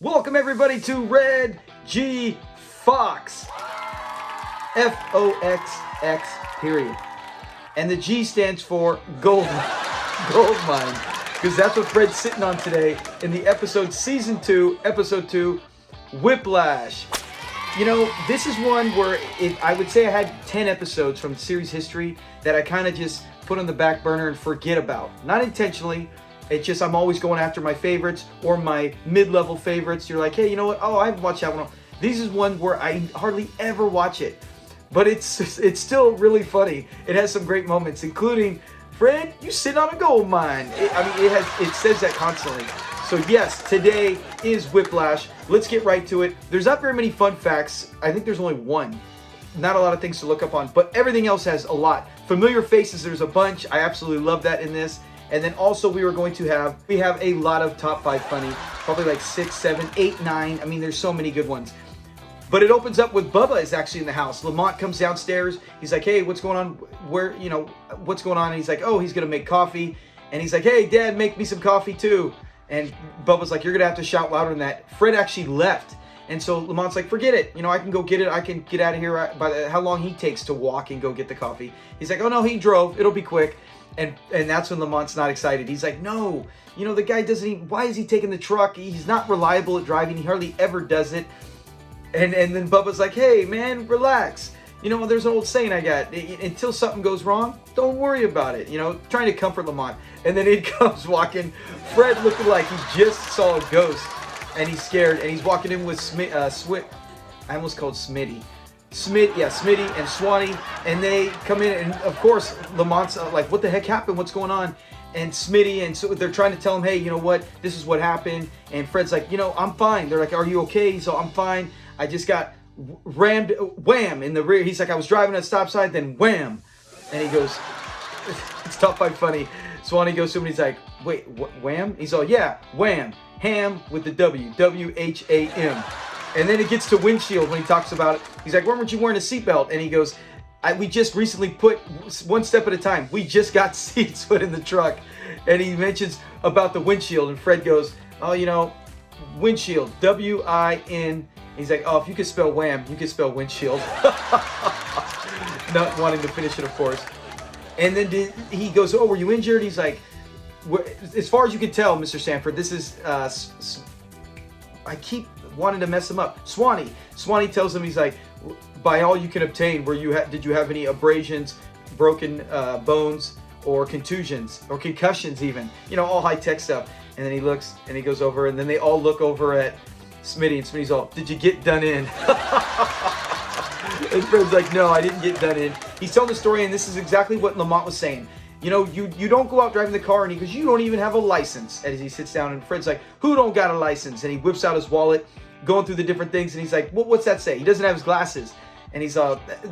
Welcome everybody to Red G Foxx. Foxx period. And the G stands for Goldmine, because that's what Fred's sitting on today in the episode season 2, episode 2, Whiplash. You know, this is one where I would say I had 10 episodes from series history that I kind of just put on the back burner and forget about. Not intentionally. It's just I'm always going after my favorites or my mid-level favorites. You're like, hey, you know what? Oh, I've watched that one. This is one where I hardly ever watch it. But it's still really funny. It has some great moments, including, Fred, you sitting on a gold mine. It says that constantly. So yes, today is Whiplash. Let's get right to it. There's not very many fun facts. I think there's only one. Not a lot of things to look up on, but everything else has a lot. Familiar faces, there's a bunch. I absolutely love that in this. And then also we have a lot of top 5 funny, probably like 6, 7, 8, 9. I mean, there's so many good ones. But it opens up with Bubba is actually in the house. Lamont comes downstairs. He's like, hey, what's going on? What's going on? And he's like, oh, he's going to make coffee. And he's like, hey, Dad, make me some coffee too. And Bubba's like, you're going to have to shout louder than that. Fred actually left. And so Lamont's like, forget it. I can go get it. I can get out of here by how long he takes to walk and go get the coffee. He's like, oh, no, he drove. It'll be quick. And that's when Lamont's not excited. He's like, no, the guy why is he taking the truck? He's not reliable at driving. He hardly ever does it. And then Bubba's like, hey, man, relax. There's an old saying I got, until something goes wrong, don't worry about it. Trying to comfort Lamont. And then in comes walking Fred looking like he just saw a ghost. And he's scared. And he's walking in with I almost called Smitty. Smitty and Swanee, and they come in, and of course Lamont's like, what the heck happened? What's going on? And Smitty, and so they're trying to tell him, hey, you know what? This is what happened. And Fred's like, I'm fine. They're like, are you okay? So I'm fine. I just got rammed, wham, in the rear. He's like, I was driving at a stop sign, then wham. And he goes, it's top 5 funny. Swanee goes to him and he's like, wait, wham? He's all, yeah, wham, ham with the W, W-H-A-M. And then it gets to windshield when he talks about it. He's like, why weren't you wearing a seatbelt? And he goes, we just recently put one step at a time. We just got seats put in the truck. And he mentions about the windshield. And Fred goes, oh, windshield, W-I-N. He's like, oh, if you could spell wham, you could spell windshield. Not wanting to finish it, of course. And then he goes, oh, were you injured? He's like, as far as you can tell, Mr. Sanford, this is, I keep wanting to mess him up. Swanee tells him, he's like, by all you can obtain, did you have any abrasions, broken bones, or contusions, or concussions even? All high-tech stuff. And then he looks, and he goes over, and then they all look over at Smitty, and Smitty's all, did you get done in? And Fred's like, no, I didn't get done in. He's telling the story, and this is exactly what Lamont was saying. You don't go out driving the car, and he goes, you don't even have a license. As he sits down, and Fred's like, who don't got a license? And he whips out his wallet, going through the different things, and he's like, what's that say? He doesn't have his glasses. And he's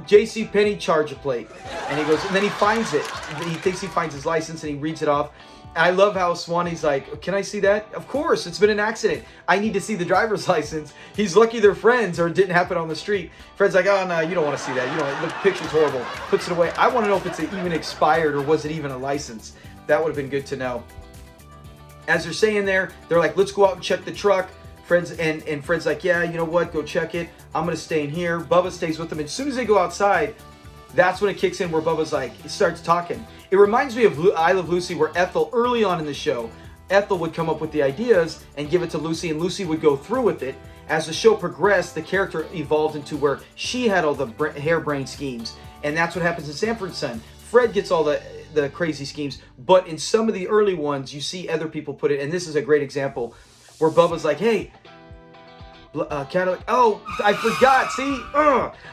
J.C. Penney charger plate. And he goes, and then he finds it. He thinks he finds his license, and he reads it off. And I love how Swanee's like, can I see that? Of course, it's been an accident. I need to see the driver's license. He's lucky they're friends or it didn't happen on the street. Fred's like, oh, no, you don't want to see that. The picture's horrible. Puts it away. I want to know if it's even expired or was it even a license. That would have been good to know. As they're saying there, they're like, let's go out and check the truck. Fred's like, yeah, you know what? Go check it. I'm going to stay in here. Bubba stays with them. And as soon as they go outside, that's when it kicks in where Bubba's like, he starts talking. It reminds me of I Love Lucy, where Ethel, early on in the show, Ethel would come up with the ideas and give it to Lucy, and Lucy would go through with it. As the show progressed, the character evolved into where she had all the harebrained schemes. And that's what happens in Sanford's Son. Fred gets all the crazy schemes, but in some of the early ones, you see other people put it, and this is a great example, where Bubba's like, hey, Cadillac. Oh, I forgot. See,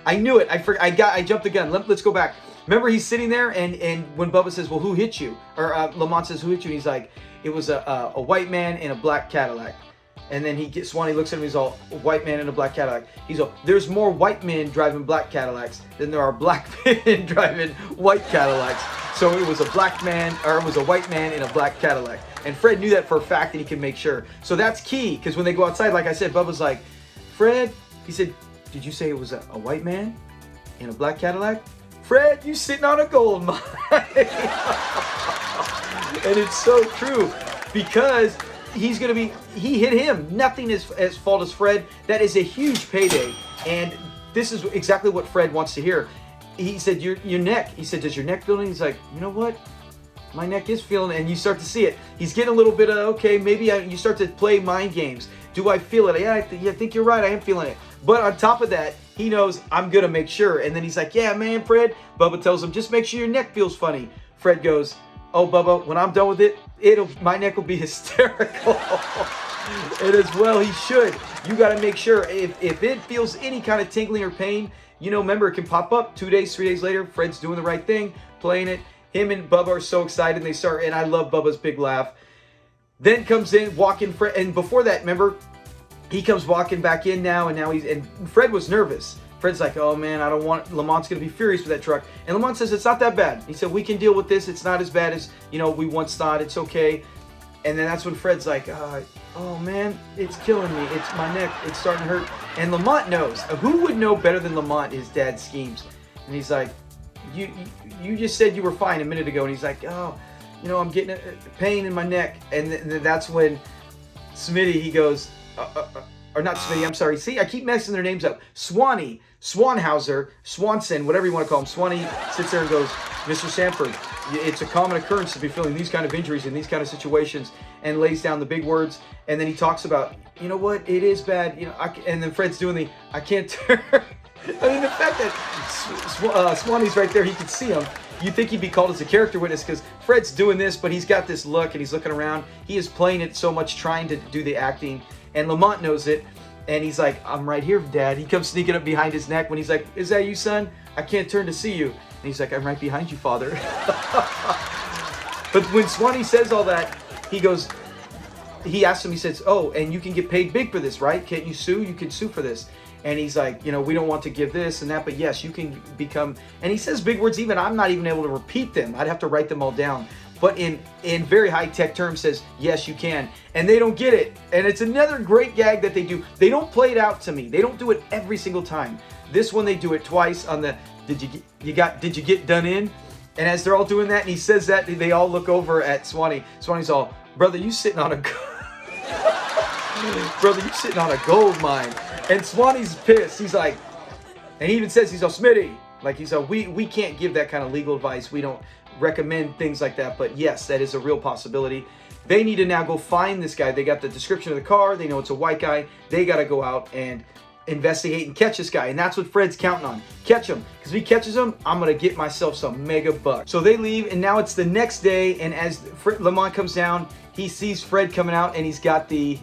I knew it. I jumped the gun. Let's go back. Remember, he's sitting there, and when Bubba says, "Well, who hit you?" or Lamont says, "Who hit you?" and he's like, "It was a white man in a black Cadillac." And then Swanee looks at him. He's all, "A white man in a black Cadillac." He's all, "There's more white men driving black Cadillacs than there are black men driving white Cadillacs." So it was a black man, or it was a white man in a black Cadillac. And Fred knew that for a fact, and he can make sure. So that's key, because when they go outside, like I said, Bubba's like, Fred, he said, did you say it was a white man in a black Cadillac? Fred, you sitting on a gold mine. And it's so true, because he's going to be, he hit him. Nothing is as fault as Fred. That is a huge payday. And this is exactly what Fred wants to hear. He said, your neck. He said, does your neck feel it? He's like, you know what? My neck is feeling it. And you start to see it. He's getting a little bit of, okay, maybe you start to play mind games. Do I feel it? Yeah, I think you're right. I am feeling it. But on top of that, he knows I'm going to make sure. And then he's like, yeah, man, Fred. Bubba tells him, just make sure your neck feels funny. Fred goes, oh, Bubba, when I'm done with it, my neck will be hysterical. And as well, he should. You got to make sure if it feels any kind of tingling or pain, remember, it can pop up 2 days, 3 days later. Fred's doing the right thing, playing it. Him and Bubba are so excited. They start, and I love Bubba's big laugh. Then comes in, walking Fred, and before that, remember, he comes walking back in now, and Fred was nervous. Fred's like, oh man, I don't want, Lamont's going to be furious with that truck. And Lamont says, it's not that bad. He said, we can deal with this. It's not as bad as, we once thought. It's okay. And then that's when Fred's like, oh man, it's killing me. It's my neck. It's starting to hurt. And Lamont knows. Who would know better than Lamont his dad's schemes? And he's like, you just said you were fine a minute ago. And he's like, oh, I'm getting a pain in my neck. And then that's when Smitty, he goes, or not Smitty, I'm sorry. See, I keep messing their names up. Swanhauser, Swanson, whatever you want to call him. Swanee sits there and goes, Mr. Sanford, it's a common occurrence to be feeling these kind of injuries in these kind of situations, and lays down the big words. And then he talks about, you know what, it is bad. And then Fred's doing I can't turn. I mean, the fact that Swanee's right there, he can see him. You'd think he'd be called as a character witness because Fred's doing this, but he's got this look and he's looking around. He is playing it so much, trying to do the acting. And Lamont knows it. And he's like, I'm right here, Dad. He comes sneaking up behind his neck when he's like, is that you, son? I can't turn to see you. And he's like, I'm right behind you, Father. But when Swanee says all that, he asks him, he says, oh, and you can get paid big for this, right? Can't you sue? You can sue for this. And he's like, we don't want to give this and that, but yes, you can become, and he says big words, even I'm not even able to repeat them. I'd have to write them all down. But in very high-tech terms says, yes, you can. And they don't get it. And it's another great gag that they do. They don't play it out to me. They don't do it every single time. This one, they do it twice on the, did you get done in? And as they're all doing that, and he says that, they all look over at Swanee. Swanee's all, brother, you sitting on a gold mine. And Swanee's pissed. He's like, and he even says, he's all, Smitty. Like, he's all, we can't give that kind of legal advice. We don't recommend things like that. But yes, that is a real possibility. They need to now go find this guy. They got the description of the car. They know it's a white guy. They got to go out and investigate and catch this guy. And that's what Fred's counting on. Catch him. Because if he catches him, I'm going to get myself some mega bucks. So they leave, and now it's the next day. And as Lamont comes down, he sees Fred coming out, and he's got the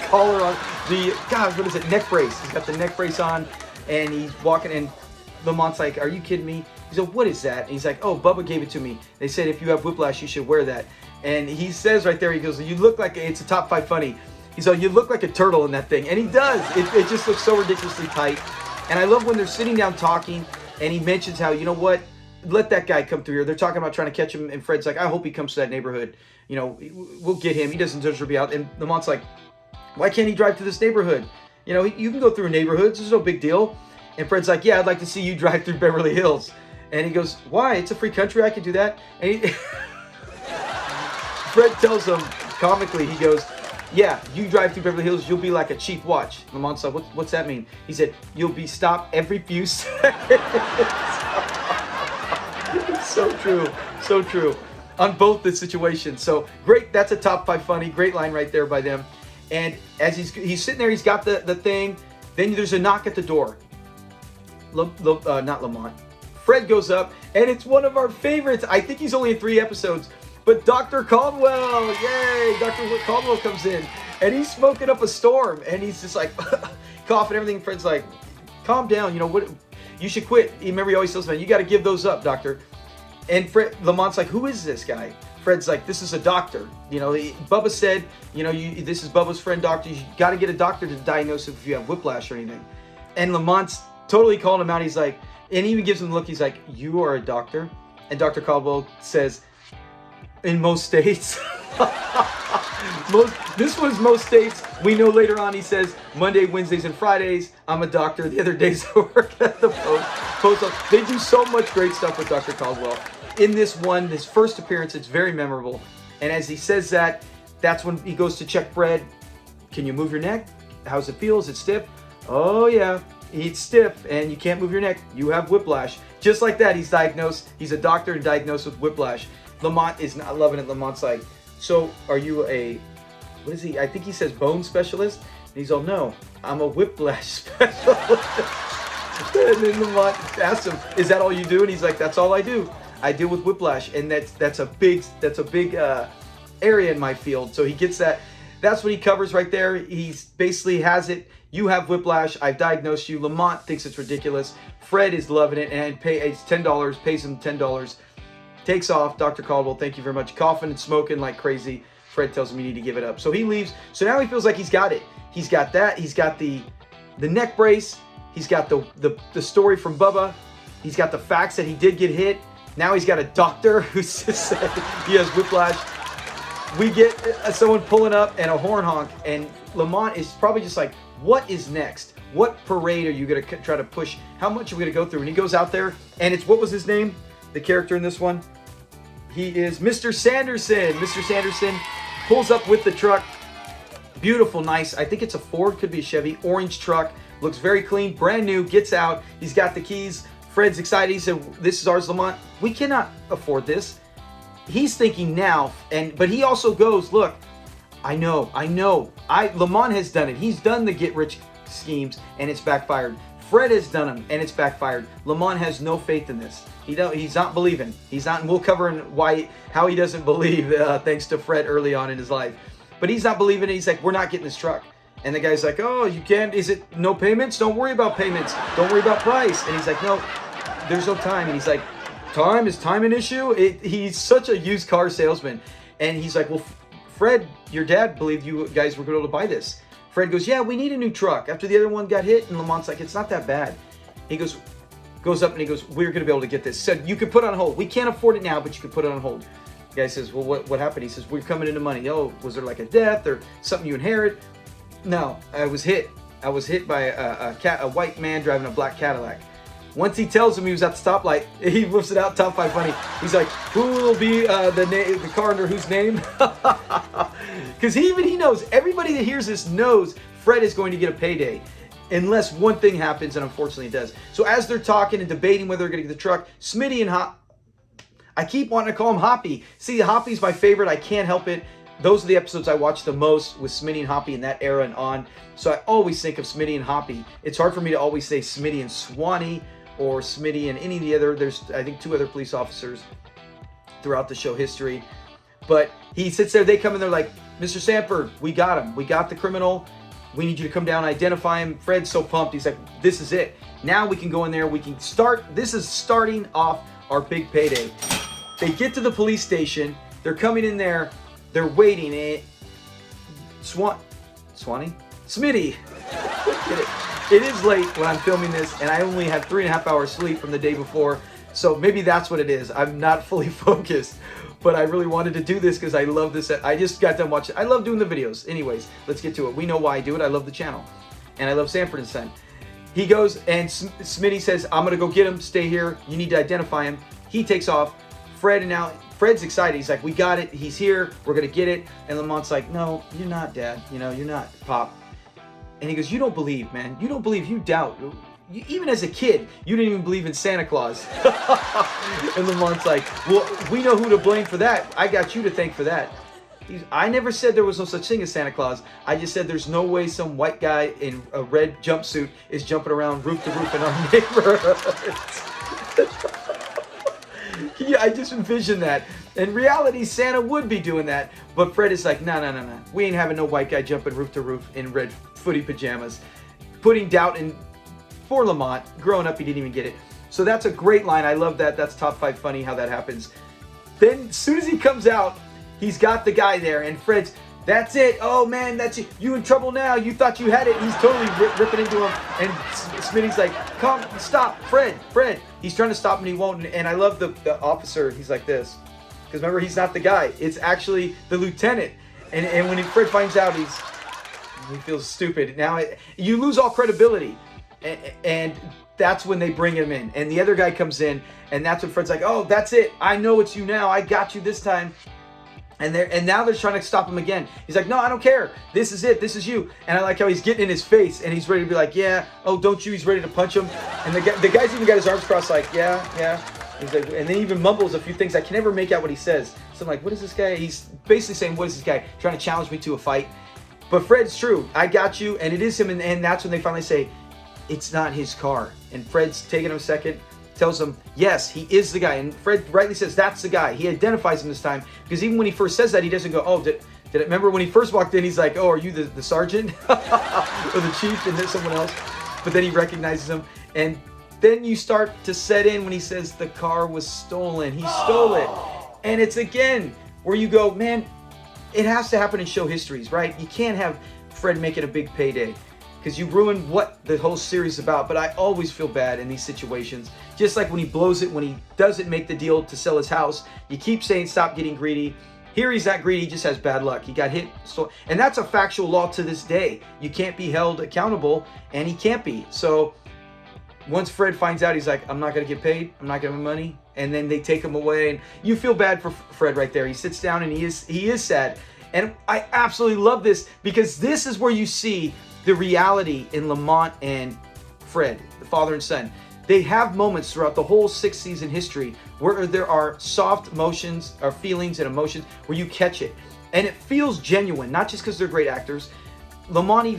collar on, what is it, neck brace. He's got the neck brace on, and he's walking, and Lamont's like, are you kidding me? He's like, what is that? And he's like, oh, Bubba gave it to me. They said if you have whiplash, you should wear that. And he says right there, he goes, you look like, it's a top 5 funny. He's like, you look like a turtle in that thing. And he does. It just looks so ridiculously tight. And I love when they're sitting down talking, and he mentions how, you know what, let that guy come through here. They're talking about trying to catch him, and Fred's like, I hope he comes to that neighborhood. We'll get him. He doesn't deserve to be out. And Lamont's like, why can't he drive to this neighborhood? You can go through neighborhoods. There's no big deal. And Fred's like, yeah, I'd like to see you drive through Beverly Hills. And he goes, why? It's a free country. I can do that. And Fred tells him comically, he goes, yeah, you drive through Beverly Hills, you'll be like a cheap watch. Lamont's like, what's that mean? He said, you'll be stopped every few seconds. So true. So true. On both the situations. So great. That's a top 5 funny. Great line right there by them. And as he's sitting there, he's got the thing. Then there's a knock at the door. Not Lamont. Fred goes up, and it's one of our favorites. I think he's only in 3 episodes, but Dr. Caldwell, yay! Dr. Caldwell comes in, and he's smoking up a storm, and he's just like coughing everything. Fred's like, calm down, what? You should quit. Remember, he always tells me, you got to give those up, doctor. And Lamont's like, who is this guy? Fred's like, this is a doctor. Bubba said, this is Bubba's friend, doctor. You got to get a doctor to diagnose if you have whiplash or anything. And Lamont's totally calling him out. He's like, and he even gives him the look. He's like, you are a doctor? And Dr. Caldwell says, in most states. This was most states. We know later on he says, Monday, Wednesdays, and Fridays, I'm a doctor. The other days I work at the post office. They do so much great stuff with Dr. Caldwell. In this first appearance, it's very memorable. And as he says that, That's when he goes to check Fred. Can you move your neck? How's it feel? Is it stiff? Oh yeah, it's stiff and you can't move your neck. You have whiplash. Just like that, he's diagnosed. He's a doctor and diagnosed with whiplash. Lamont is not loving it. Lamont's like, so are you a, what is he? I think he says bone specialist. And he's all, no, I'm a whiplash specialist. And then Lamont asks him, is that all you do? And he's like, that's all I do. I deal with whiplash. And that's a big area in my field. So he gets that. That's what he covers right there. He's basically has it. You have whiplash. I've diagnosed you. Lamont thinks it's ridiculous. Fred is loving it and pays $10, pays him $10. Takes off. Dr. Caldwell, thank you very much. Coughing and smoking like crazy. Fred tells him you need to give it up. So he leaves. So now he feels like he's got it. He's got that. He's got the neck brace. He's got the story from Bubba. He's got the facts that he did get hit. Now he's got a doctor who said he has whiplash. We get someone pulling up and a horn honk, and Lamont is probably just like, what is next? What parade are you going to try to push? How much are we going to go through? And he goes out there, and it's, what was his name? The character in this one? He is Mr. Sanderson. Mr. Sanderson pulls up with the truck. Beautiful, nice. I think it's a Ford, could be a Chevy. Orange truck. Looks very clean, brand new. Gets out. He's got the keys. Fred's excited. He said, this is ours, Lamont. We cannot afford this. He's thinking now, but he also goes, look, I know. Lamont has done it. He's done the get-rich schemes, and it's backfired. Fred has done them, and it's backfired. Lamont has no faith in this. He's not believing. He's not, and we'll cover how he doesn't believe, thanks to Fred early on in his life. But he's not believing it. He's like, we're not getting this truck. And the guy's like, oh, you can't, is it no payments? Don't worry about payments. Don't worry about price. And he's like, no, there's no time. And he's like, is time an issue? He's such a used car salesman. And he's like, well, Fred, your dad believed you guys were going to be able to buy this. Fred goes, yeah, we need a new truck. After the other one got hit, and Lamont's like, it's not that bad. He goes up and he goes, we're going to be able to get this. Said, you could put it on hold. We can't afford it now, but you could put it on hold. The guy says, well, what happened? He says, we're coming into money. Oh, was there like a death or something you inherit? No, I was hit. I was hit by a white man driving a black Cadillac. Once he tells him he was at the stoplight, he whips it out, top 5 funny. He's like, who will be the car under whose name? Because he knows, everybody that hears this knows Fred is going to get a payday. Unless one thing happens, and unfortunately it does. So as they're talking and debating whether they're going to get the truck, Smitty and I keep wanting to call him Hoppy. See, Hoppy's my favorite. I can't help it. Those are the episodes I watch the most with Smitty and Hoppy in that era and on. So I always think of Smitty and Hoppy. It's hard for me to always say Smitty and Swanee or Smitty and any of the other. There's, I think, 2 other police officers throughout the show history. But he sits there. They come in. They're like, Mr. Sanford, we got him. We got the criminal. We need you to come down and identify him. Fred's so pumped. He's like, this is it. Now we can go in there. We can start. This is starting off our big payday. They get to the police station. They're coming in there. They're waiting. Swanee? Smitty. It is late when I'm filming this, and I only had 3.5 hours sleep from the day before. So maybe that's what it is. I'm not fully focused. But I really wanted to do this because I love this. I just got done watching. I love doing the videos. Anyways, let's get to it. We know why I do it. I love the channel. And I love Sanford and Son. He goes, and Smitty says, I'm going to go get him. Stay here. You need to identify him. He takes off. Fred's excited. He's like, we got it. He's here. We're going to get it. And Lamont's like, no, you're not, Dad. You're not, Pop. And he goes, you don't believe, man. You don't believe. You doubt. Even as a kid, you didn't even believe in Santa Claus. And Lamont's like, well, we know who to blame for that. I got you to thank for that. I never said there was no such thing as Santa Claus. I just said there's no way some white guy in a red jumpsuit is jumping around roof to roof in our neighborhood. Yeah, I just envision that. In reality, Santa would be doing that. But Fred is like, no. We ain't having no white guy jumping roof to roof in red footy pajamas. Putting doubt in for Lamont. Growing up, he didn't even get it. So that's a great line. I love that. That's top 5 funny how that happens. Then as soon as he comes out, he's got the guy there. And Fred's, that's it. Oh, man, that's it. You in trouble now. You thought you had it. He's totally ripping into him. And Smitty's like, come, stop, Fred. He's trying to stop him and he won't. And I love the officer. He's like this. Because remember, he's not the guy. It's actually the lieutenant. And when Fred finds out, he feels stupid. Now, you lose all credibility. And that's when they bring him in. And the other guy comes in. And that's when Fred's like, oh, that's it. I know it's you now. I got you this time. And now they're trying to stop him again. He's like, no, I don't care. This is it. This is you. And I like how he's getting in his face and he's ready to be like, yeah, oh, don't you? He's ready to punch him. And the guy's even got his arms crossed like, yeah. He's like, and then he even mumbles a few things. I can never make out what he says. So I'm like, what is this guy? He's basically saying, what is this guy? Trying to challenge me to a fight. But Fred's true. I got you. And it is him. And that's when they finally say, it's not his car. And Fred's taking him a second. Tells him, yes, he is the guy. And Fred rightly says, that's the guy. He identifies him this time. Because even when he first says that, he doesn't go, oh, did it? Remember when he first walked in, he's like, oh, are you the sergeant? Or the chief? And there's someone else. But then he recognizes him. And then you start to set in when he says the car was stolen. He stole it. And it's again where you go, man, it has to happen in show histories, right? You can't have Fred making a big payday. Because you ruined what the whole series is about. But I always feel bad in these situations. Just like when he blows it, when he doesn't make the deal to sell his house, you keep saying stop getting greedy. Here he's not greedy, he just has bad luck. He got hit. And that's a factual law to this day. You can't be held accountable, and he can't be. So once Fred finds out, he's like, I'm not going to get paid. I'm not going to have money. And then they take him away. And you feel bad for Fred right there. He sits down and he is sad. And I absolutely love this because this is where you see the reality in Lamont and Fred, the father and son. They have moments throughout the whole 6-season history where there are soft emotions or feelings and emotions where you catch it. And it feels genuine, not just because they're great actors. Damon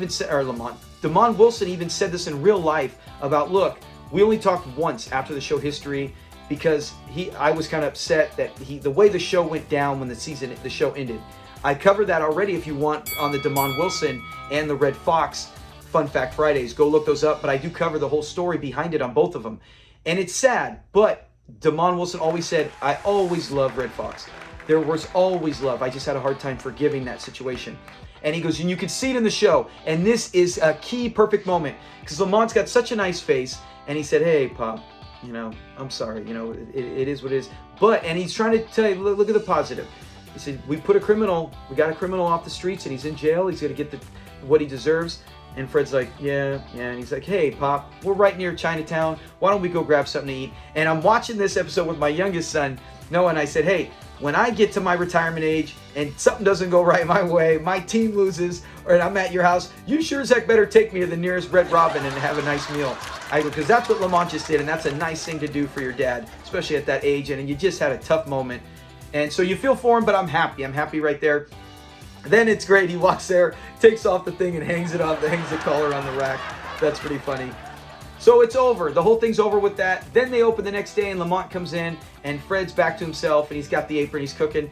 Wilson even said this in real life about, look, we only talked once after the show history because I was kind of upset that the way the show went down when the show ended. I covered that already if you want on the Damon Wilson and the Red Foxx Fun Fact Fridays. Go look those up, but I do cover the whole story behind it on both of them. And it's sad, but Damon Wilson always said, I always loved Red Foxx. There was always love. I just had a hard time forgiving that situation. And he goes, and you can see it in the show. And this is a key perfect moment because Lamont's got such a nice face. And he said, hey, Pop, I'm sorry. It is what it is. And he's trying to tell you, look at the positive. He said, we got a criminal off the streets and he's in jail. He's going to get what he deserves. And Fred's like, yeah. And he's like, hey, Pop, we're right near Chinatown. Why don't we go grab something to eat? And I'm watching this episode with my youngest son, Noah, and I said, hey, when I get to my retirement age and something doesn't go right my way, my team loses, or I'm at your house, you sure as heck better take me to the nearest Red Robin and have a nice meal. I go, because that's what Lamont just did, and that's a nice thing to do for your dad, especially at that age, and you just had a tough moment. And so you feel for him, but I'm happy. I'm happy right there. Then it's great. He walks there, takes off the thing, and hangs the collar on the rack. That's pretty funny. So it's over. The whole thing's over with that. Then they open the next day, and Lamont comes in, and Fred's back to himself, and he's got the apron. He's cooking.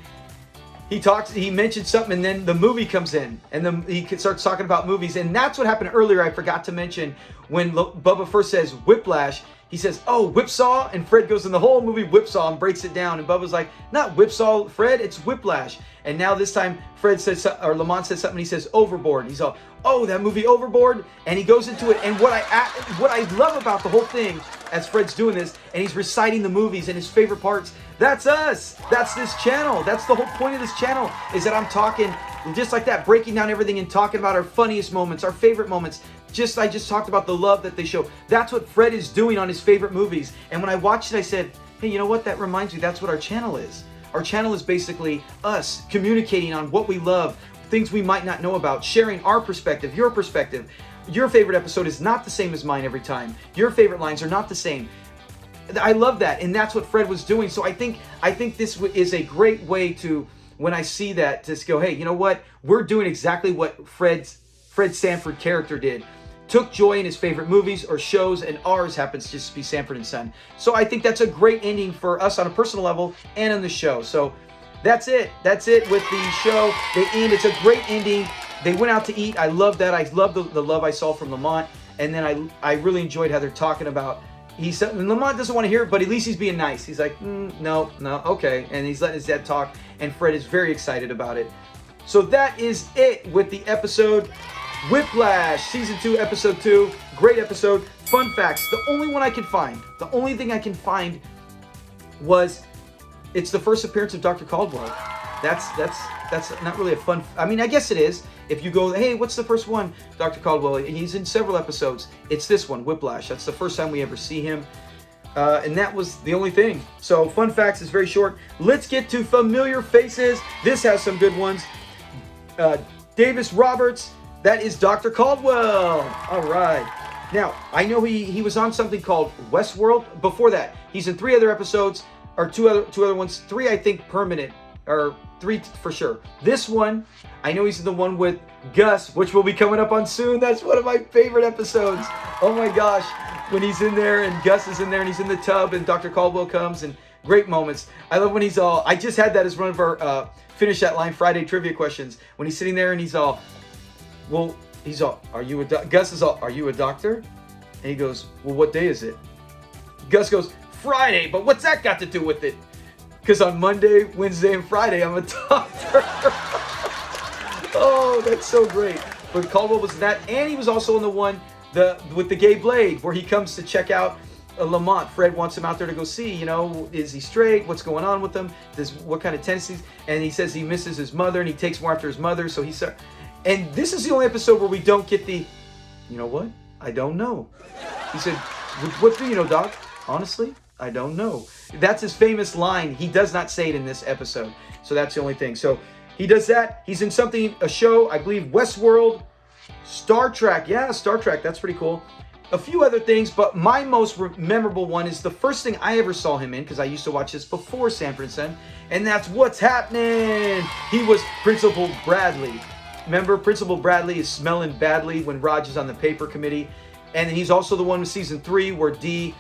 He mentioned something, and then the movie comes in, and then he starts talking about movies. And that's what happened earlier. I forgot to mention when Bubba first says Whiplash. He says, oh, Whipsaw, and Fred goes in the whole movie Whipsaw and breaks it down. And Bubba's like, not Whipsaw, Fred, it's Whiplash. And now this time, Lamont says something. He says Overboard. He's all, oh, that movie Overboard, and he goes into it. And what I love about the whole thing, as Fred's doing this, and he's reciting the movies and his favorite parts. That's us. That's this channel. That's the whole point of this channel, is that I'm talking just like that, breaking down everything and talking about our funniest moments, our favorite moments. I just talked about the love that they show. That's what Fred is doing on his favorite movies. And when I watched it, I said, hey, you know what? That reminds me, that's what our channel is. Our channel is basically us communicating on what we love, things we might not know about, sharing our perspective, your perspective. Your favorite episode is not the same as mine every time. Your favorite lines are not the same. I love that, and that's what Fred was doing. So I think this is a great way to, when I see that, to go, hey, you know what? We're doing exactly what Fred Sanford character did. Took joy in his favorite movies or shows, and ours happens to just be Sanford and Son. So I think that's a great ending for us on a personal level and on the show. So that's it. That's it with the show. They end. It's a great ending. They went out to eat. I love that. I love the love I saw from Lamont. And then I really enjoyed how they're talking about, Lamont doesn't want to hear it, but at least he's being nice. He's like, no, okay. And he's letting his dad talk, and Fred is very excited about it. So that is it with the episode Whiplash, Season 2, Episode 2. Great episode. Fun facts. The only thing I can find was it's the first appearance of Dr. Caldwell. That's not really a fun... I mean, I guess it is. If you go, hey, what's the first one? Dr. Caldwell. He's in several episodes. It's this one, Whiplash. That's the first time we ever see him. And that was the only thing. So fun facts is very short. Let's get to familiar faces. This has some good ones. Davis Roberts, that is Dr. Caldwell. All right. Now, I know he was on something called Westworld. Before that, he's in 3 other episodes, or two other ones. 3, I think, permanent, or 3 for sure. This one, I know he's in the one with Gus, which will be coming up on soon. That's one of my favorite episodes. Oh my gosh. When he's in there and Gus is in there and he's in the tub and Dr. Caldwell comes, and great moments. I love when he's all, I just had that as one of our Finish That Line Friday trivia questions. When he's sitting there and he's all, well, he's all, Gus is all, are you a doctor? And he goes, well, what day is it? Gus goes, Friday, but what's that got to do with it? Because on Monday, Wednesday, and Friday, I'm a doctor. Oh, that's so great. But Caldwell was that, and he was also in the one with the gay blade, where he comes to check out Lamont. Fred wants him out there to go see, is he straight? What's going on with him? What kind of tendencies? And he says he misses his mother, and he takes more after his mother. So and this is the only episode where we don't get the, you know what? I don't know. He said, what do you know, Doc? Honestly, I don't know. That's his famous line. He does not say it in this episode. So that's the only thing. So he does that. He's in a show, I believe, Westworld, Star Trek. Yeah, Star Trek. That's pretty cool. A few other things, but my most memorable one is the first thing I ever saw him in, because I used to watch this before Sanford and Son, and that's What's Happening. He was Principal Bradley. Remember, Principal Bradley is smelling badly when Raj is on the paper committee. And then he's also the one with season 3 where Dee,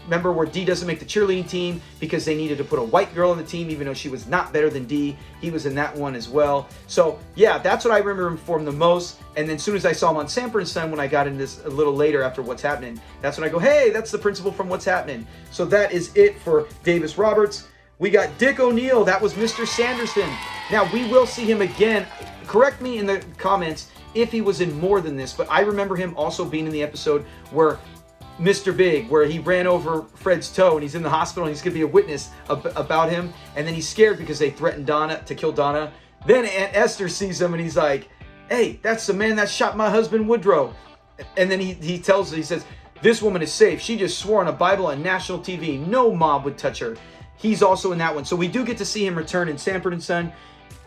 remember where Dee doesn't make the cheerleading team because they needed to put a white girl on the team even though she was not better than Dee. He was in that one as well. So yeah, that's what I remember him from the most. And then as soon as I saw him on Sanford and Son, when I got in this a little later after What's Happening, that's when I go, hey, that's the principal from What's Happening. So that is it for Davis Roberts. We got Dick O'Neill. That was Mr. Sanderson. Now, we will see him again. Correct me in the comments if he was in more than this, but I remember him also being in the episode where Mr. Big, where he ran over Fred's toe and he's in the hospital and he's going to be a witness about him. And then he's scared because they threatened Donna to kill Donna. Then Aunt Esther sees him and he's like, hey, that's the man that shot my husband Woodrow. And then he tells her, he says, this woman is safe. She just swore on a Bible on national TV. No mob would touch her. He's also in that one. So we do get to see him return in Sanford and Son.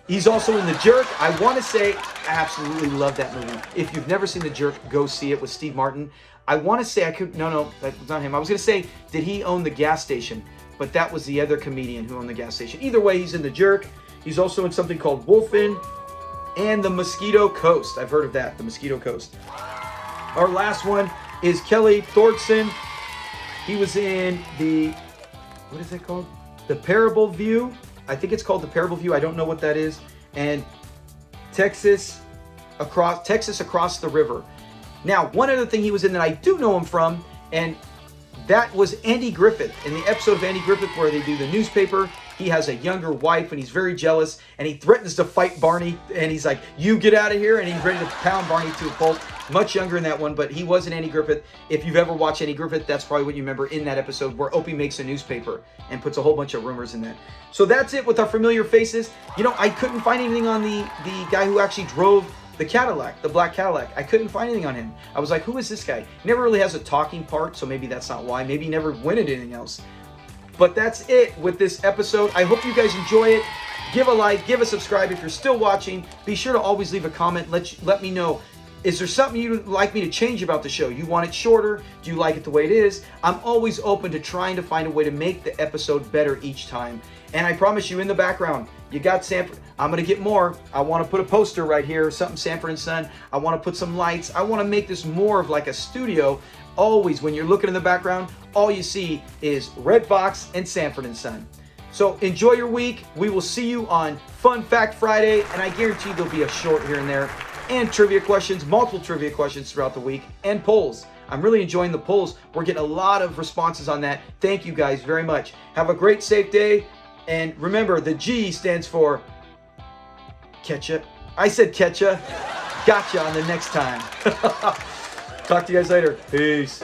He's also in The Jerk. I want to say, I absolutely love that movie. If you've never seen The Jerk, go see it with Steve Martin. I want to say no, that was not him. I was going to say, did he own the gas station? But that was the other comedian who owned the gas station. Either way, he's in The Jerk. He's also in something called Wolfen and The Mosquito Coast. I've heard of that, The Mosquito Coast. Our last one is Kelly Thorson. He was in what is it called? The Parable View. I think it's called The Parable View. I don't know what that is. And Texas Across the River. Now, one other thing he was in that I do know him from, and that was Andy Griffith. In the episode of Andy Griffith where they do the newspaper, he has a younger wife and he's very jealous and he threatens to fight Barney and he's like, you get out of here, and he's ready to pound Barney to a pulp. Much younger in that one, but he was in Andy Griffith. If you've ever watched Andy Griffith, that's probably what you remember in that episode where Opie makes a newspaper and puts a whole bunch of rumors in that. So that's it with our familiar faces. I couldn't find anything on the guy who actually drove the Cadillac, the black Cadillac. I couldn't find anything on him. I was like, who is this guy? He never really has a talking part, so maybe that's not why. Maybe he never went into anything else. But that's it with this episode. I hope you guys enjoy it. Give a like, give a subscribe if you're still watching. Be sure to always leave a comment. Let me know. Is there something you'd like me to change about the show? You want it shorter? Do you like it the way it is? I'm always open to trying to find a way to make the episode better each time. And I promise you, in the background, you got Sanford. I'm going to get more. I want to put a poster right here, something Sanford and Son. I want to put some lights. I want to make this more of like a studio. Always, when you're looking in the background, all you see is Red Fox and Sanford and Son. So enjoy your week. We will see you on Fun Fact Friday, and I guarantee there'll be a short here and there, and trivia questions, multiple trivia questions throughout the week, and polls. I'm really enjoying the polls. We're getting a lot of responses on that. Thank you guys very much. Have a great, safe day. And remember, the G stands for Ketchup. I said Ketchup. Gotcha on the next time. Talk to you guys later. Peace.